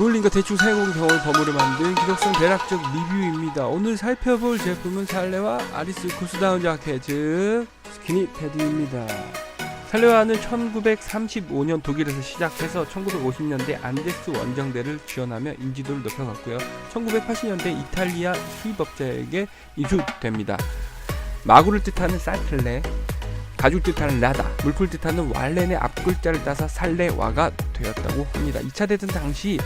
그을린과 대충 사용한 경험을 버무려 만든 기록성 대략적 리뷰입니다. 오늘 살펴볼 제품은 살레와 아리스 구스다운 자켓, 즉 스키니 패딩입니다. 살레와는 1935년 독일에서 시작해서 1950년대 안데스 원정대를 지원하며 인지도를 높여갔고요. 1980년대 이탈리아 수입업자에게 인수됩니다. 마구를 뜻하는 살텔레, 가죽 뜻하는 라다, 물풀 뜻하는 왈렌의 앞글자를 따서 살레와가 되었다고 합니다. 2차 대전 당시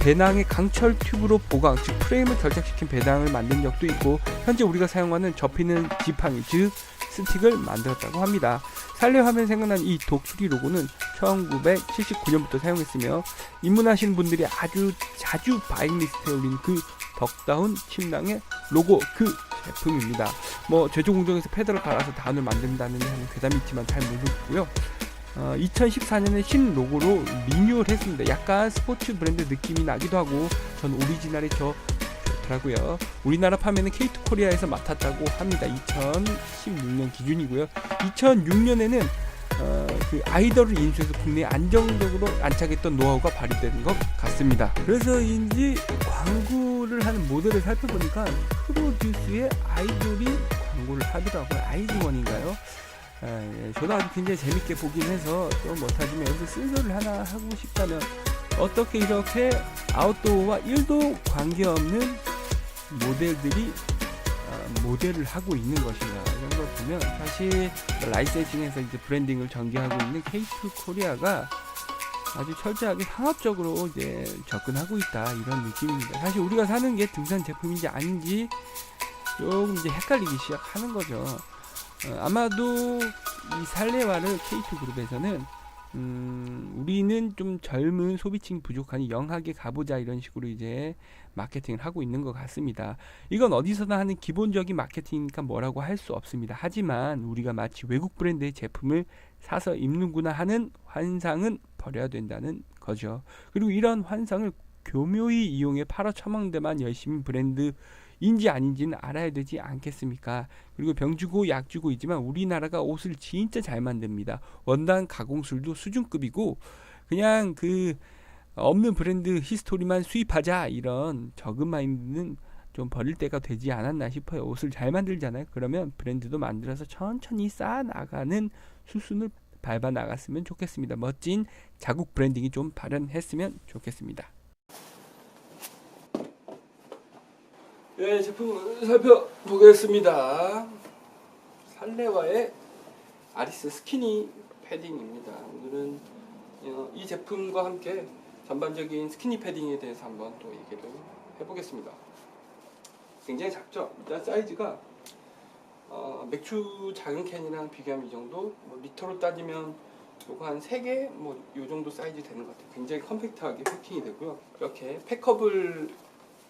배낭의 강철 튜브로 보강, 즉 프레임을 결착시킨 배낭을 만든 적도 있고, 현재 우리가 사용하는 접히는 지팡이, 즉 스틱을 만들었다고 합니다. 살레 하면 생각난 이 독수리 로고는 1979년부터 사용했으며, 입문하시는 분들이 아주 자주 바잉리스트에 올린 그 덕다운 침낭의 로고 그 제품입니다. 제조 공정에서 패드를 갈아서 다운을 만든다는 괴담이 있지만 잘 모르고요. 2014년에 신 로고로 리뉴얼했습니다. 약간 스포츠 브랜드 느낌이 나기도 하고 전 오리지널이 좋더라고요. 우리나라 판매는 K2 코리아에서 맡았다고 합니다. 2016년 기준이고요. 2006년에는 그 아이돌을 인수해서 국내에 안정적으로 안착했던 노하우가 발휘된 것 같습니다. 그래서인지 광고를 하는 모델을 살펴보니까 프로듀스의 아이돌이 광고를 하더라고요. 아이즈원인가요? 저도 아주 굉장히 재밌게 보긴 해서 또 못하지만 여기서 쓴소리를 하나 하고 싶다면, 어떻게 이렇게 아웃도어와 1도 관계없는 모델들이 모델을 하고 있는 것인가, 이런 걸 보면 사실 라이센싱에서 이제 브랜딩을 전개하고 있는 K2 코리아가 아주 철저하게 상업적으로 이제 접근하고 있다, 이런 느낌입니다. 사실 우리가 사는 게 등산 제품인지 아닌지 조금 이제 헷갈리기 시작하는 거죠. 아마도 이 살레와를 K2 그룹에서는 우리는 좀 젊은 소비층이 부족하니 영하게 가보자, 이런 식으로 이제 마케팅을 하고 있는 것 같습니다. 이건 어디서나 하는 기본적인 마케팅이니까 뭐라고 할 수 없습니다. 하지만 우리가 마치 외국 브랜드의 제품을 사서 입는구나 하는 환상은 버려야 된다는 거죠. 그리고 이런 환상을 교묘히 이용해 팔아 처먹는 데만 열심히 브랜드인지 아닌지는 알아야 되지 않겠습니까? 그리고 병 주고 약 주고 있지만 우리나라가 옷을 진짜 잘 만듭니다. 원단 가공술도 수준급이고, 그냥 그 없는 브랜드 히스토리만 수입하자, 이런 적은 마인드는 좀 버릴 때가 되지 않았나 싶어요. 옷을 잘 만들잖아요. 그러면 브랜드도 만들어서 천천히 쌓아 나가는 수순을 밟아 나갔으면 좋겠습니다. 멋진 자국 브랜딩이 좀 발현했으면 좋겠습니다. 네, 제품 살펴보겠습니다. 살레와의 아리스 스키니 패딩입니다. 오늘은 이 제품과 함께 전반적인 스키니 패딩에 대해서 한번 또 얘기를 해보겠습니다. 굉장히 작죠? 일단 사이즈가 맥주 작은 캔이랑 비교하면 이 정도, 리터로 따지면 요거 한 3개 요 정도 사이즈 되는 것 같아요. 굉장히 컴팩트하게 패킹이 되고요. 이렇게 팩업을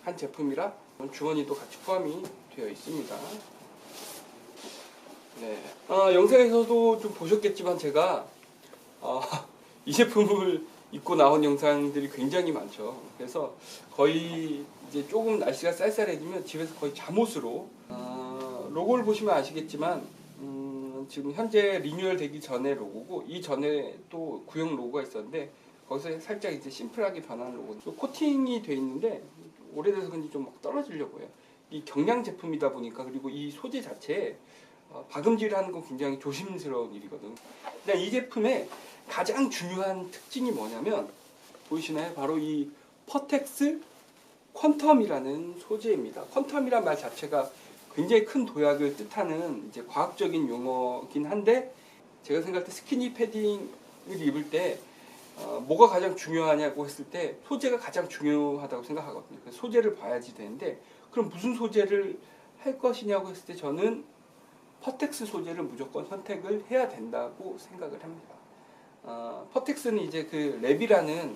한 제품이라 주머니도 같이 포함이 되어 있습니다. 네. 영상에서도 좀 보셨겠지만 제가 이 제품을 입고 나온 영상들이 굉장히 많죠. 그래서 거의 이제 조금 날씨가 쌀쌀해지면 집에서 거의 잠옷으로, 로고를 보시면 아시겠지만 지금 현재 리뉴얼 되기 전에 로고고, 이 전에 또 구형 로고가 있었는데 거기서 살짝 이제 심플하게 변한 로고. 또 코팅이 돼 있는데 오래돼서 그런지 좀 막 떨어지려고 해요. 이 경량 제품이다 보니까, 그리고 이 소재 자체에 박음질하는 건 굉장히 조심스러운 일이거든요. 근데 이 제품의 가장 중요한 특징이 뭐냐면, 보이시나요? 바로 이 퍼텍스 퀀텀이라는 소재입니다. 퀀텀이란 말 자체가 굉장히 큰 도약을 뜻하는 이제 과학적인 용어긴 한데, 제가 생각할 때 스키니 패딩을 입을 때 뭐가 가장 중요하냐고 했을 때 소재가 가장 중요하다고 생각하거든요. 그래서 소재를 봐야지 되는데, 그럼 무슨 소재를 할 것이냐고 했을 때 저는 퍼텍스 소재를 무조건 선택을 해야 된다고 생각을 합니다. 퍼텍스는 이제 그 랩이라는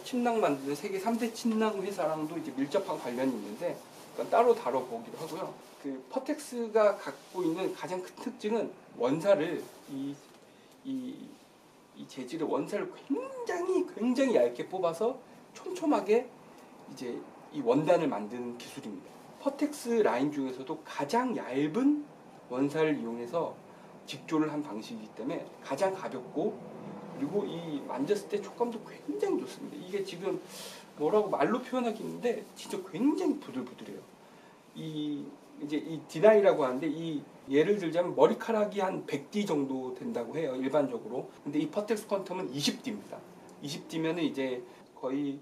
침낭 만드는 세계 3대 침낭 회사랑도 이제 밀접한 관련이 있는데, 따로 다뤄보기로 하고요. 그 퍼텍스가 갖고 있는 가장 큰 특징은 원사를 이 재질의 원사를 굉장히 얇게 뽑아서 촘촘하게 이제 이 원단을 만드는 기술입니다. 퍼텍스 라인 중에서도 가장 얇은 원사를 이용해서 직조를 한 방식이기 때문에 가장 가볍고 그리고 이 만졌을 때 촉감도 굉장히 좋습니다. 이게 지금 뭐라고 말로 표현하기 있는데 진짜 굉장히 부들부들해요. 이제 이 디나이라고 하는데, 이 예를 들자면 머리카락이 한 100D 정도 된다고 해요, 일반적으로. 근데 이 퍼텍스 퀀텀은 20D입니다. 20D면은 이제 거의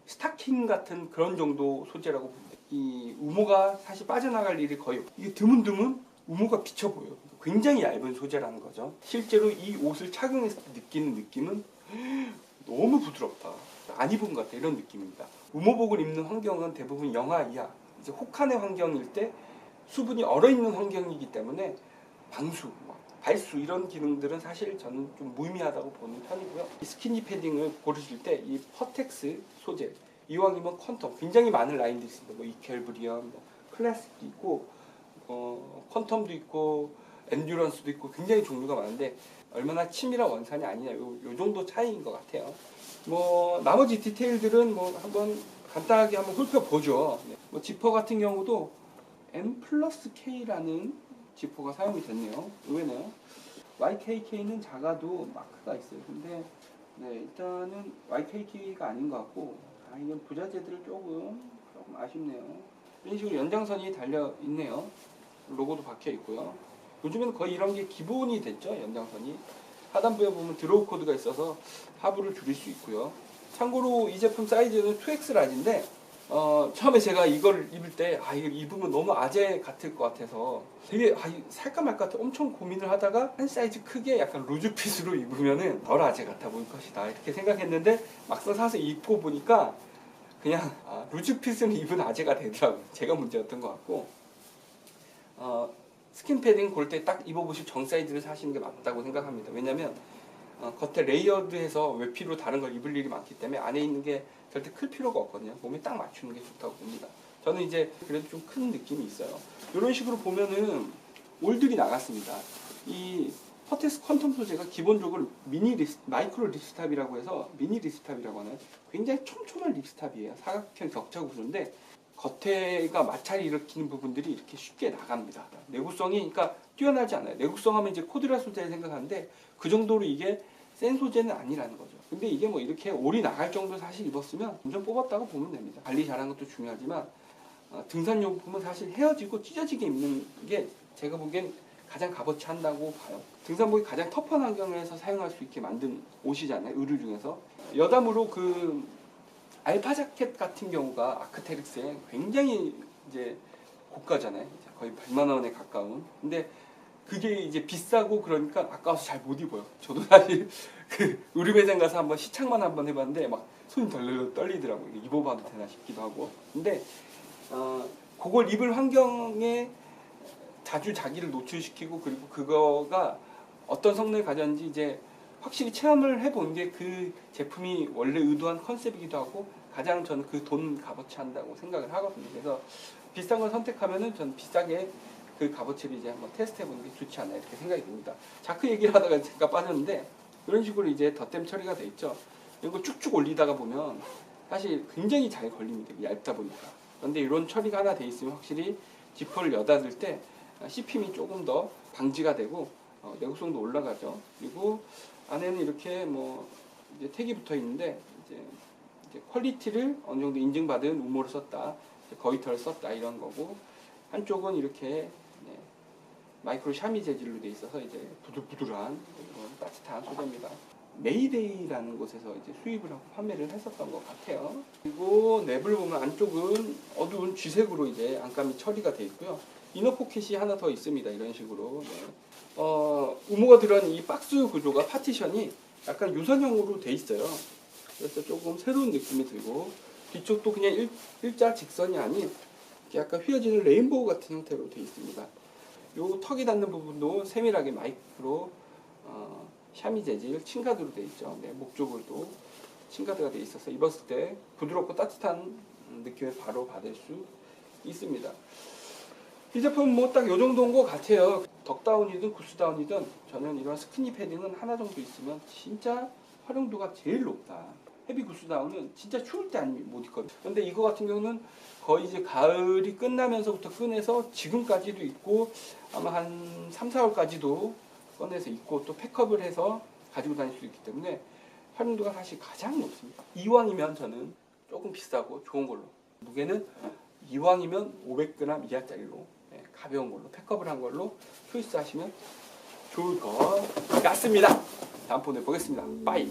스타킹 같은 그런 정도 소재라고 봅니다. 이 우모가 사실 빠져나갈 일이 거의 없고, 이게 드문드문 우모가 비쳐 보여요. 굉장히 얇은 소재라는 거죠. 실제로 이 옷을 착용했을 때 느끼는 느낌은 너무 부드럽다, 안 입은 것 같다, 이런 느낌입니다. 우모복을 입는 환경은 대부분 영하 이하, 이제 혹한의 환경일 때 수분이 얼어있는 환경이기 때문에 방수, 발수 이런 기능들은 사실 저는 좀 무의미하다고 보는 편이고요. 이 스키니 패딩을 고르실 때 이 퍼텍스 소재, 이왕이면 퀀텀, 굉장히 많은 라인들이 있습니다. 뭐 이켈브리언, 뭐 클래식도 있고, 퀀텀도 있고, 엔듀런스도 있고, 굉장히 종류가 많은데 얼마나 치밀한 원산이 아니냐, 요 정도 차이인 것 같아요. 뭐 나머지 디테일들은 뭐 한번 간단하게 한번 훑어보죠. 뭐 지퍼 같은 경우도 M+K라는 지퍼가 사용이 됐네요. 의외네요. YKK는 작아도 마크가 있어요. 근데 일단은 YKK가 아닌 것 같고, 이건 부자재들을 조금 아쉽네요. 이런 식으로 연장선이 달려 있네요. 로고도 박혀 있고요. 요즘에는 거의 이런 게 기본이 됐죠. 연장선이 하단부에 보면 드로우 코드가 있어서 하부를 줄일 수 있고요. 참고로 이 제품 사이즈는 2X 라지인데, 처음에 제가 이걸 입을 때 이거 입으면 너무 아재 같을 것 같아서 되게 살까 말까 엄청 고민을 하다가 한 사이즈 크게 약간 루즈핏으로 입으면은 덜 아재 같아 보일 것이다, 이렇게 생각했는데 막상 사서 입고 보니까 그냥 루즈핏은 입은 아재가 되더라고요. 제가 문제였던 것 같고, 스킨 패딩 고를 때 딱 입어보실 정 사이즈를 사시는 게 맞다고 생각합니다. 왜냐면 겉에 레이어드해서 외피로 다른 걸 입을 일이 많기 때문에 안에 있는 게 절대 클 필요가 없거든요. 몸에 딱 맞추는 게 좋다고 봅니다. 저는 이제 그래도 좀 큰 느낌이 있어요. 이런 식으로 보면은 올들이 나갔습니다. 이 퍼텍스 퀀텀 소재가 기본적으로 마이크로 립스탑이라고 해서 미니 립스탑이라고 하나요? 굉장히 촘촘한 립스탑이에요. 사각형 격자 구조인데 겉에가 마찰이 일으키는 부분들이 이렇게 쉽게 나갑니다. 내구성이 그러니까 뛰어나지 않아요. 내구성 하면 이제 코드라 소재를 생각하는데 그 정도로 이게 센 소재는 아니라는 거죠. 근데 이게 뭐 이렇게 올이 나갈 정도 사실 입었으면 완전 뽑았다고 보면 됩니다. 관리 잘하는 것도 중요하지만 등산용품은 사실 헤어지고 찢어지게 입는 게 제가 보기엔 가장 값어치 한다고 봐요. 등산복이 가장 터프한 환경에서 사용할 수 있게 만든 옷이잖아요, 의류 중에서. 여담으로 그 알파 자켓 같은 경우가 아크테릭스에 굉장히 이제 고가잖아요. 거의 100만 원에 가까운. 근데 그게 이제 비싸고 그러니까 아까워서 잘 못 입어요. 저도 사실 그 의류 매장 가서 한번 시착만 한번 해봤는데 막 손이 덜덜 떨리더라고요. 입어봐도 되나 싶기도 하고. 근데 그걸 입을 환경에 자주 자기를 노출시키고, 그리고 그거가 어떤 성능을 가졌는지 이제 확실히 체험을 해본 게 그 제품이 원래 의도한 컨셉이기도 하고, 가장 저는 그 돈 값어치 한다고 생각을 하거든요. 그래서 비싼 걸 선택하면은 전 비싸게 그 값어치를 이제 한번 테스트 해보는 게 좋지 않나, 이렇게 생각이 듭니다. 자크 얘기를 하다가 잠깐 빠졌는데, 이런 식으로 이제 덧댐 처리가 돼 있죠. 이런 거 쭉쭉 올리다가 보면 사실 굉장히 잘 걸립니다. 얇다 보니까. 그런데 이런 처리가 하나 돼 있으면 확실히 지퍼를 여닫을 때 씹힘이 조금 더 방지가 되고 내구성도 올라가죠. 그리고 안에는 이렇게 뭐 이제 택이 붙어 있는데, 이제 퀄리티를 어느 정도 인증받은 우모를 썼다, 거위털을 썼다, 이런 거고, 한쪽은 이렇게 마이크로 샤미 재질로 돼 있어서 이제 부들부들한 따뜻한 소재입니다. 메이데이라는 곳에서 이제 수입을 하고 판매를 했었던 것 같아요. 그리고 랩을 보면 안쪽은 어두운 쥐색으로 이제 안감이 처리가 돼 있고요. 이너 포켓이 하나 더 있습니다. 이런 식으로. 우모가 들어간 이 박스 구조가, 파티션이 약간 유선형으로 돼 있어요. 그래서 조금 새로운 느낌이 들고, 뒤쪽도 그냥 일자 직선이 아닌 약간 휘어지는 레인보우 같은 형태로 돼 있습니다. 요 턱이 닿는 부분도 세밀하게 마이크로 샤미 재질 층가드로 돼 있죠. 목조볼도 층가드가 돼 있어서 입었을 때 부드럽고 따뜻한 느낌을 바로 받을 수 있습니다. 이 제품 뭐 딱 요 정도인 것 같아요. 덕다운이든 구스다운이든 저는 이런 스키니 패딩은 하나 정도 있으면 진짜 활용도가 제일 높다. 헤비 구스다운은 진짜 추울 때 아니면 못 입거든요. 근데 이거 같은 경우는 거의 이제 가을이 끝나면서부터 꺼내서 지금까지도 있고, 아마 한 3, 4월까지도 꺼내서 입고 또 팩업을 해서 가지고 다닐 수 있기 때문에 활용도가 사실 가장 높습니다. 이왕이면 저는 조금 비싸고 좋은 걸로, 무게는 이왕이면 500g 이하짜리로 가벼운 걸로 팩업을 한 걸로 초이스 하시면 좋을 것 같습니다. 다음 폰에 보겠습니다. 빠이.